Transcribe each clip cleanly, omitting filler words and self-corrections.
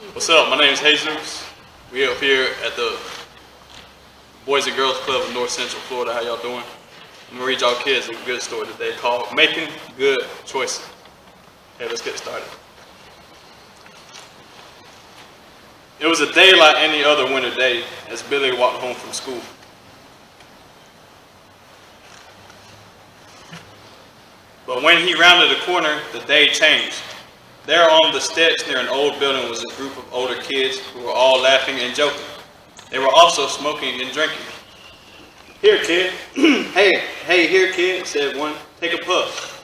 What's up? My name is Jesus. We up here at the Boys and Girls Club of North Central Florida. How y'all doing? I'm gonna read y'all kids a good story today called Making Good Choices. Okay, let's get started. It was a day like any other winter day as Billy walked home from school. But when he rounded the corner, the day changed. There on the steps near an old building was a group of older kids who were all laughing and joking. They were also smoking and drinking. "Here, kid." hey, here, kid," said one. "Take a puff."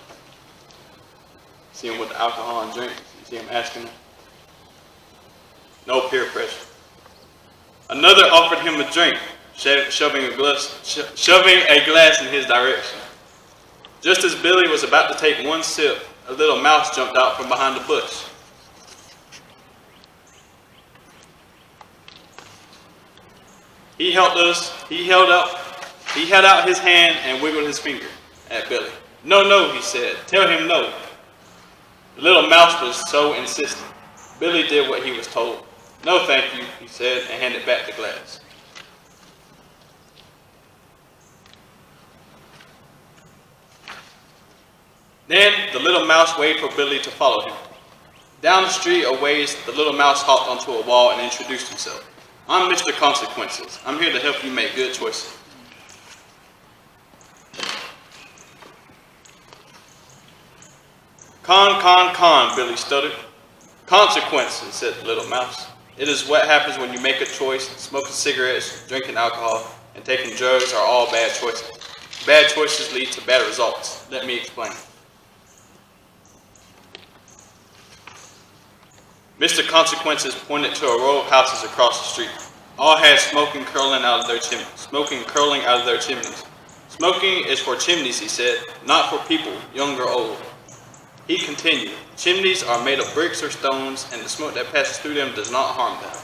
See him with the alcohol and drink. You see him asking him. No peer pressure. Another offered him a drink, shoving a glass in his direction. Just as Billy was about to take one sip, a little mouse jumped out from behind the bush. He held out his hand and wiggled his finger at Billy. No, he said. "Tell him no." The little mouse was so insistent. Billy did what he was told. "No, thank you," he said, and handed back the glass. Then the little mouse waved for Billy to follow him. Down the street a ways, the little mouse hopped onto a wall and introduced himself. "I'm Mr. Consequences. I'm here to help you make good choices." Con, Billy stuttered. "Consequences," said the little mouse. "It is what happens when you make a choice. Smoking cigarettes, drinking alcohol, and taking drugs are all bad choices. Bad choices lead to bad results. Let me explain." Mr. Consequences pointed to a row of houses across the street. All had smoke curling out of their chimneys. "Smoking is for chimneys," he said, "not for people, young or old." He continued, "Chimneys are made of bricks or stones, and the smoke that passes through them does not harm them.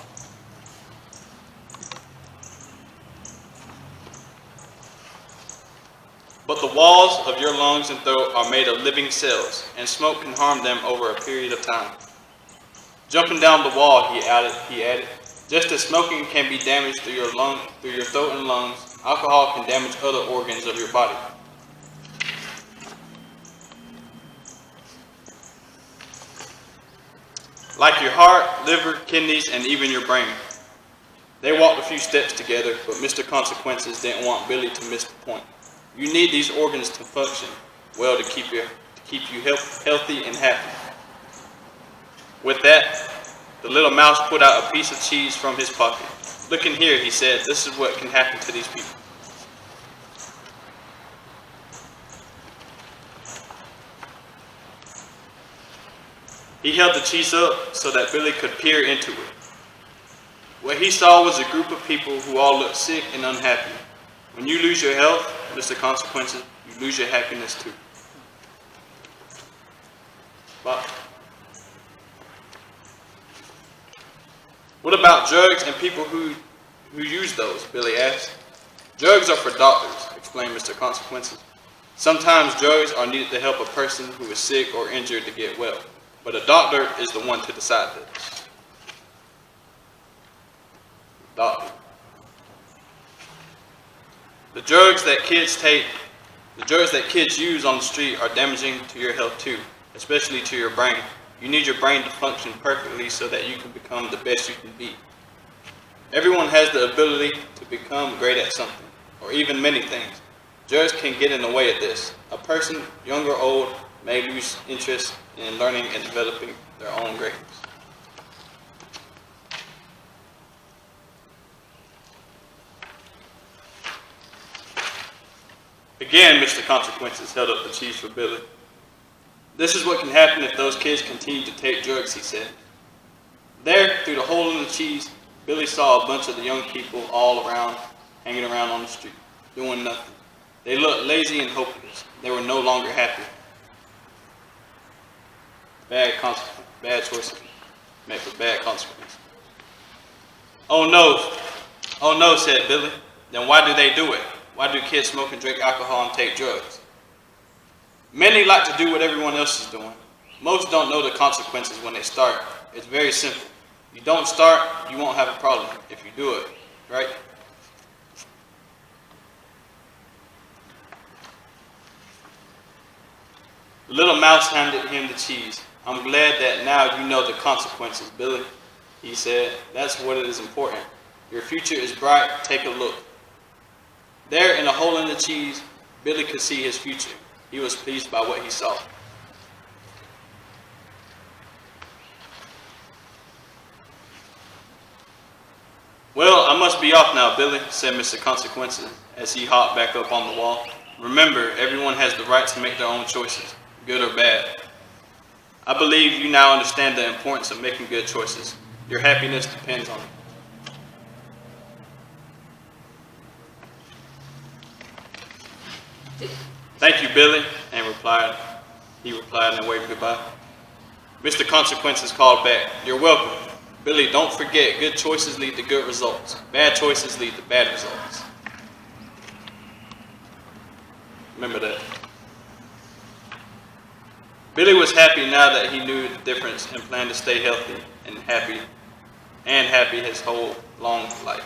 But the walls of your lungs and throat are made of living cells, and smoke can harm them over a period of time. Jumping down the wall," he added, "just as smoking can be damaged through your throat and lungs, alcohol can damage other organs of your body. Like your heart, liver, kidneys, and even your brain." They walked a few steps together, but Mr. Consequences didn't want Billy to miss the point. You need these organs to function well to keep you healthy and happy. With that, the little mouse pulled out a piece of cheese from his pocket. "Look in here," he said. "This is what can happen to these people." He held the cheese up so that Billy could peer into it. What he saw was a group of people who all looked sick and unhappy. When you lose your health, Mr. Consequences, you lose your happiness too. But what about drugs and people who use those? Billy asked. "Drugs are for doctors," explained Mr. Consequences. "Sometimes drugs are needed to help a person who is sick or injured to get well, but a doctor is the one to decide this." Doctor. The drugs that kids use on the street are damaging to your health too, especially to your brain. You need your brain to function perfectly so that you can become the best you can be. Everyone has the ability to become great at something, or even many things. Drugs can get in the way of this. A person, young or old, may lose interest in learning and developing their own greatness. Again, Mr. Consequences held up the cheese for Billy. "This is what can happen if those kids continue to take drugs," he said. There, through the hole in the cheese, Billy saw a bunch of the young people all around, hanging around on the street, doing nothing. They looked lazy and hopeless. They were no longer happy. Bad choices make for bad consequences. Oh no, said Billy. "Then why do they do it? Why do kids smoke and drink alcohol and take drugs?" "Many like to do what everyone else is doing. Most don't know the consequences when they start. It's very simple. You don't start, you won't have a problem if you do it, right? The little mouse handed him the cheese. I'm glad that now you know the consequences, Billy, he said. That's what is important. Your future is bright. Take a look. There in a hole in the cheese, Billy could see his future. He was pleased by what he saw. Well, I must be off now, Billy, said Mr. Consequences as he hopped back up on the wall. Remember, everyone has the right to make their own choices, good or bad. I believe you now understand the importance of making good choices. Your happiness depends on it. Thank you, Billy, he replied and waved goodbye. Mr. Consequences called back. You're welcome. Billy, don't forget, good choices lead to good results. Bad choices lead to bad results. Remember that. Billy was happy now that he knew the difference and planned to stay healthy and happy his whole long life.